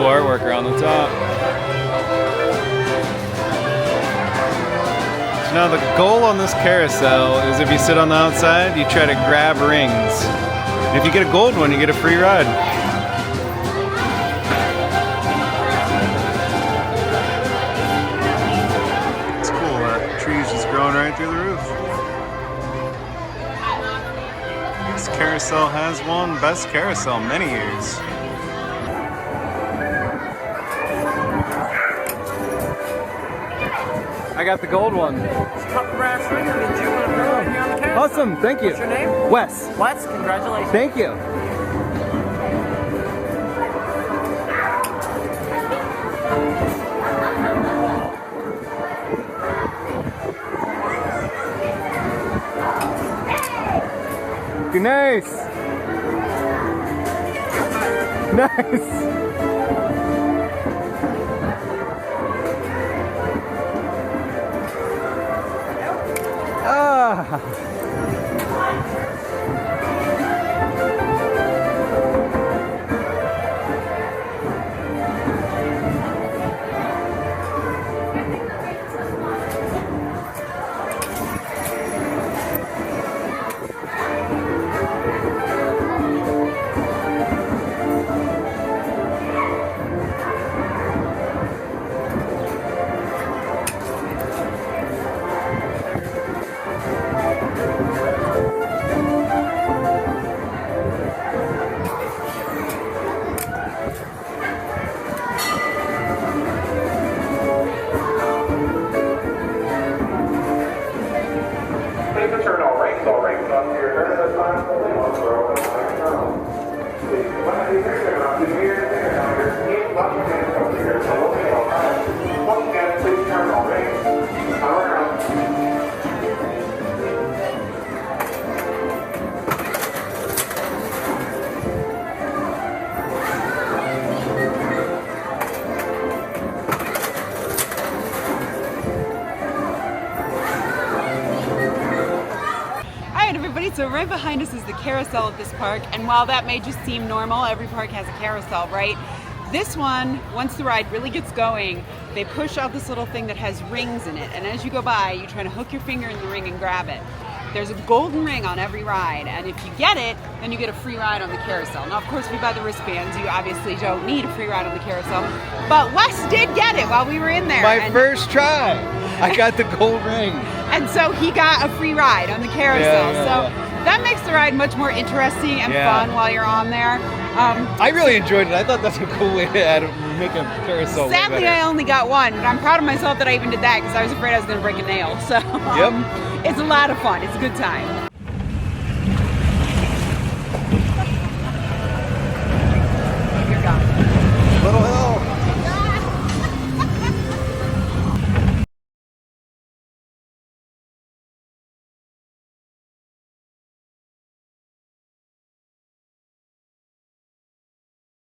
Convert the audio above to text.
artwork around the top. So now the goal on this carousel is if you sit on the outside, you try to grab rings. And if you get a gold one, you get a free ride. It's cool, that tree's just growing right through the roof. This carousel has won Best Carousel many years. I got the gold one. Awesome, thank you. What's your name? Wes. Wes, congratulations. Thank you. Be nice. Nice. Ah. So right behind us is the carousel at this park, and while that may just seem normal, every park has a carousel, right? This one, once the ride really gets going, they push out this little thing that has rings in it, and as you go by, you try to hook your finger in the ring and grab it. There's a golden ring on every ride, and if you get it, then you get a free ride on the carousel. Now, of course, if you buy the wristbands, you obviously don't need a free ride on the carousel, but Wes did get it while we were in there. My first try, I got the gold ring. And so he got a free ride on the carousel. That makes the ride much more interesting and fun while you're on there. I really enjoyed it. I thought that's a cool way to make a carousel. Sadly, I only got one, but I'm proud of myself that I even did that because I was afraid I was going to break a nail. So it's a lot of fun. It's a good time.